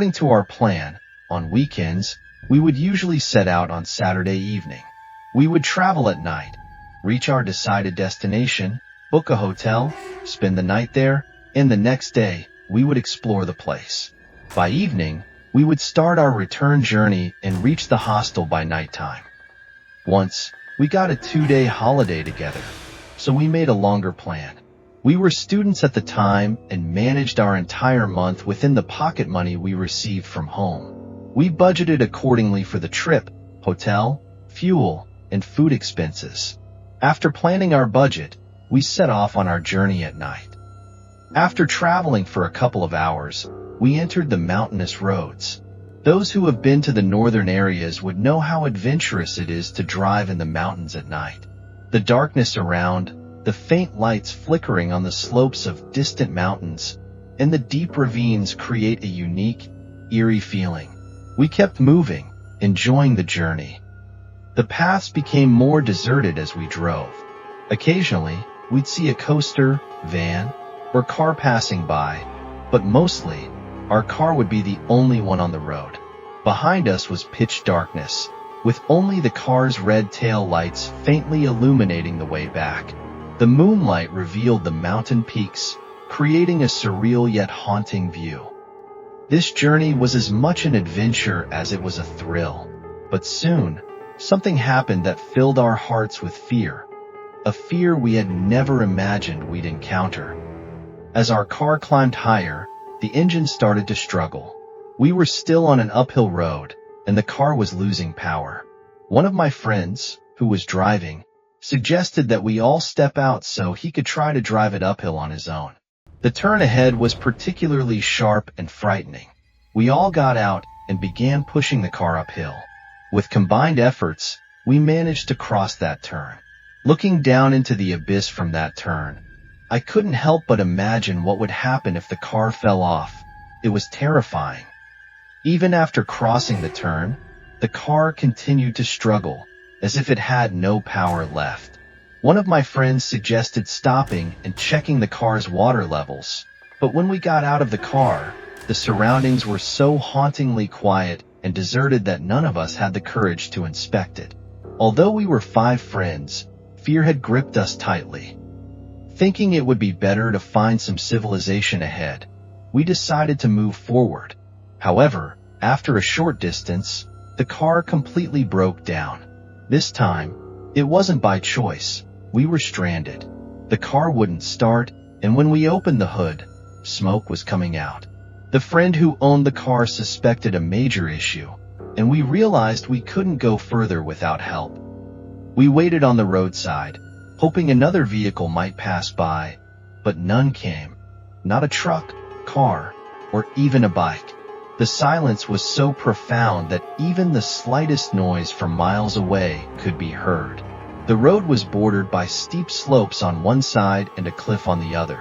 According to our plan, on weekends, we would usually set out on Saturday evening. We would travel at night, reach our decided destination, book a hotel, spend the night there, and the next day, we would explore the place. By evening, we would start our return journey and reach the hostel by nighttime. Once, we got a 2-day holiday together, so we made a longer plan. We were students at the time and managed our entire month within the pocket money we received from home. We budgeted accordingly for the trip, hotel, fuel, and food expenses. After planning our budget, we set off on our journey at night. After traveling for a couple of hours, we entered the mountainous roads. Those who have been to the northern areas would know how adventurous it is to drive in the mountains at night. The darkness around, the faint lights flickering on the slopes of distant mountains, and the deep ravines create a unique, eerie feeling. We kept moving, enjoying the journey. The paths became more deserted as we drove. Occasionally, we'd see a coaster, van, or car passing by, but mostly, our car would be the only one on the road. Behind us was pitch darkness, with only the car's red tail lights faintly illuminating the way back. The moonlight revealed the mountain peaks, creating a surreal yet haunting view. This journey was as much an adventure as it was a thrill. But soon, something happened that filled our hearts with fear. A fear we had never imagined we'd encounter. As our car climbed higher, the engine started to struggle. We were still on an uphill road, and the car was losing power. One of my friends, who was driving, suggested that we all step out so he could try to drive it uphill on his own. The turn ahead was particularly sharp and frightening. We all got out and began pushing the car uphill. With combined efforts, we managed to cross that turn. Looking down into the abyss from that turn, I couldn't help but imagine what would happen if the car fell off. It was terrifying. Even after crossing the turn, the car continued to struggle, as if it had no power left. One of my friends suggested stopping and checking the car's water levels, but when we got out of the car, the surroundings were so hauntingly quiet and deserted that none of us had the courage to inspect it. Although we were 5 friends, fear had gripped us tightly. Thinking it would be better to find some civilization ahead, we decided to move forward. However, after a short distance, the car completely broke down. This time, it wasn't by choice. We were stranded. The car wouldn't start, and when we opened the hood, smoke was coming out. The friend who owned the car suspected a major issue, and we realized we couldn't go further without help. We waited on the roadside, hoping another vehicle might pass by, but none came. Not a truck, car, or even a bike. The silence was so profound that even the slightest noise from miles away could be heard. The road was bordered by steep slopes on one side and a cliff on the other.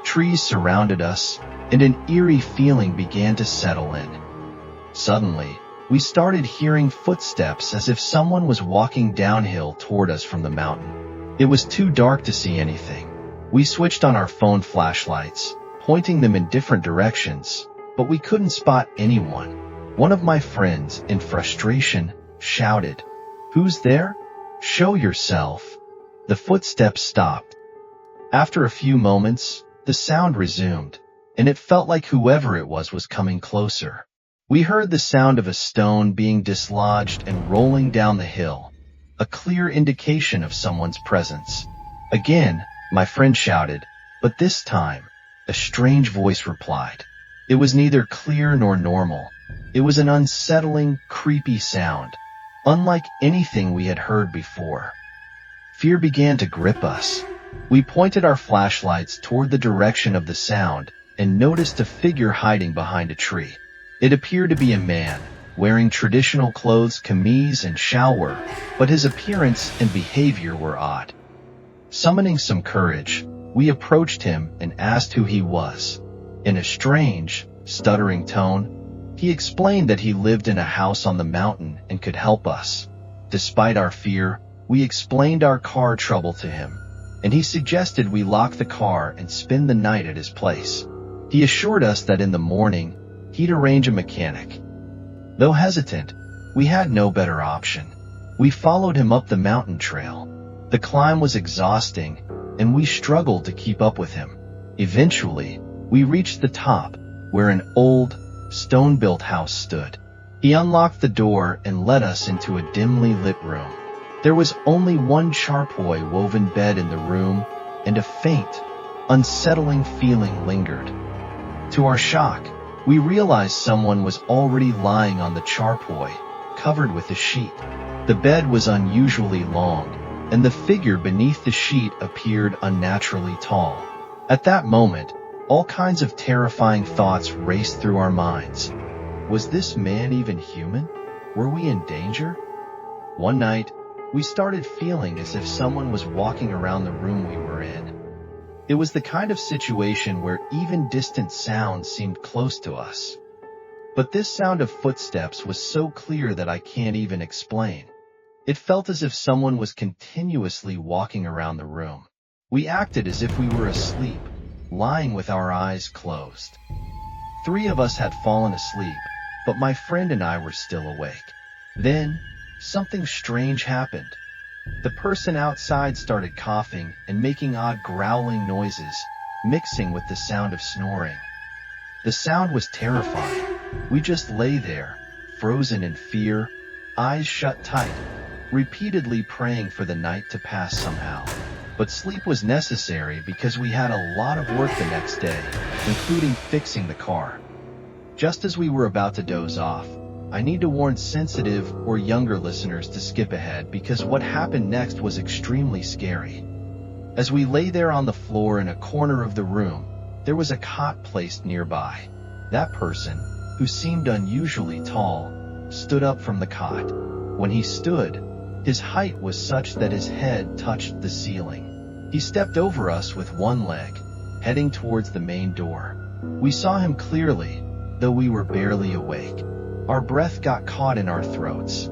Trees surrounded us, and an eerie feeling began to settle in. Suddenly, we started hearing footsteps as if someone was walking downhill toward us from the mountain. It was too dark to see anything. We switched on our phone flashlights, pointing them in different directions, but we couldn't spot anyone. One of my friends, in frustration, shouted, "Who's there? Show yourself." The footsteps stopped. After a few moments, the sound resumed, and it felt like whoever it was coming closer. We heard the sound of a stone being dislodged and rolling down the hill, a clear indication of someone's presence. Again, my friend shouted, but this time, a strange voice replied. It was neither clear nor normal. It was an unsettling, creepy sound, unlike anything we had heard before. Fear began to grip us. We pointed our flashlights toward the direction of the sound and noticed a figure hiding behind a tree. It appeared to be a man, wearing traditional clothes, camise and shalwar, but his appearance and behavior were odd. Summoning some courage, we approached him and asked who he was. In a strange, stuttering tone, he explained that he lived in a house on the mountain and could help us. Despite our fear, we explained our car trouble to him, and he suggested we lock the car and spend the night at his place. He assured us that in the morning, he'd arrange a mechanic. Though hesitant, we had no better option. We followed him up the mountain trail. The climb was exhausting, and we struggled to keep up with him. Eventually, we reached the top, where an old, stone-built house stood. He unlocked the door and led us into a dimly lit room. There was only one charpoy woven bed in the room, and a faint, unsettling feeling lingered. To our shock, we realized someone was already lying on the charpoy, covered with a sheet. The bed was unusually long, and the figure beneath the sheet appeared unnaturally tall. At that moment, all kinds of terrifying thoughts raced through our minds. Was this man even human? Were we in danger? One night, we started feeling as if someone was walking around the room we were in. It was the kind of situation where even distant sounds seemed close to us. But this sound of footsteps was so clear that I can't even explain. It felt as if someone was continuously walking around the room. We acted as if we were asleep, lying with our eyes closed. 3 of us had fallen asleep, but my friend and I were still awake. Then, something strange happened. The person outside started coughing and making odd growling noises, mixing with the sound of snoring. The sound was terrifying. We just lay there, frozen in fear, eyes shut tight, repeatedly praying for the night to pass somehow. But sleep was necessary because we had a lot of work the next day, including fixing the car. Just as we were about to doze off, I need to warn sensitive or younger listeners to skip ahead because what happened next was extremely scary. As we lay there on the floor in a corner of the room, there was a cot placed nearby. That person, who seemed unusually tall, stood up from the cot. When he stood, his height was such that his head touched the ceiling. He stepped over us with one leg, heading towards the main door. We saw him clearly, though we were barely awake. Our breath got caught in our throats.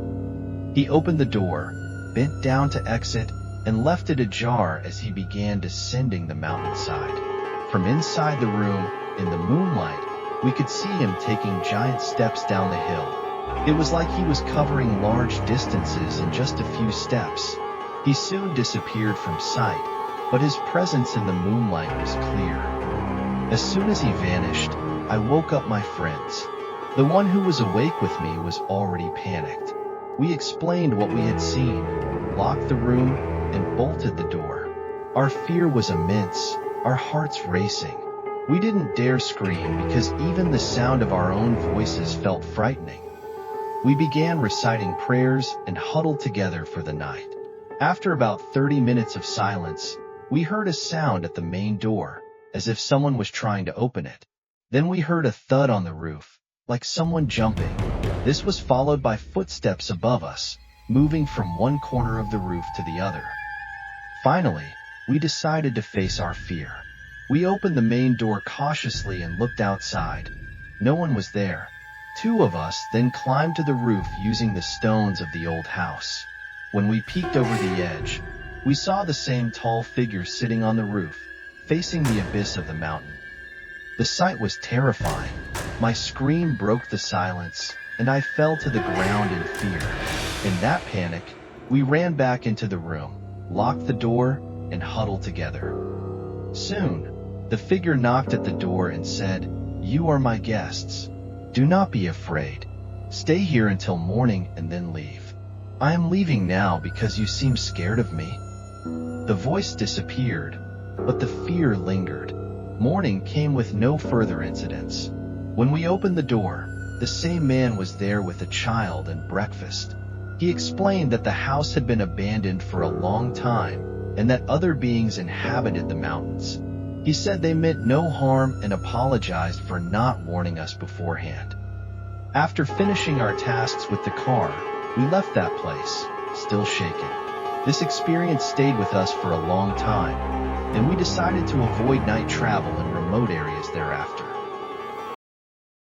He opened the door, bent down to exit, and left it ajar as he began descending the mountainside. From inside the room, in the moonlight, we could see him taking giant steps down the hill. It was like he was covering large distances in just a few steps. He soon disappeared from sight, but his presence in the moonlight was clear. As soon as he vanished, I woke up my friends. The one who was awake with me was already panicked. We explained what we had seen, locked the room, and bolted the door. Our fear was immense, our hearts racing. We didn't dare scream because even the sound of our own voices felt frightening. We began reciting prayers and huddled together for the night. After about 30 minutes of silence, we heard a sound at the main door, as if someone was trying to open it. Then we heard a thud on the roof, like someone jumping. This was followed by footsteps above us, moving from one corner of the roof to the other. Finally, we decided to face our fear. We opened the main door cautiously and looked outside. No one was there. 2 of us then climbed to the roof using the stones of the old house. When we peeked over the edge, we saw the same tall figure sitting on the roof, facing the abyss of the mountain. The sight was terrifying. My scream broke the silence, and I fell to the ground in fear. In that panic, we ran back into the room, locked the door, and huddled together. Soon, the figure knocked at the door and said, "You are my guests. Do not be afraid. Stay here until morning and then leave. I am leaving now because you seem scared of me." The voice disappeared, but the fear lingered. Morning came with no further incidents. When we opened the door, the same man was there with a child and breakfast. He explained that the house had been abandoned for a long time and that other beings inhabited the mountains. He said they meant no harm and apologized for not warning us beforehand. After finishing our tasks with the car, we left that place, still shaken. This experience stayed with us for a long time, and we decided to avoid night travel in remote areas thereafter.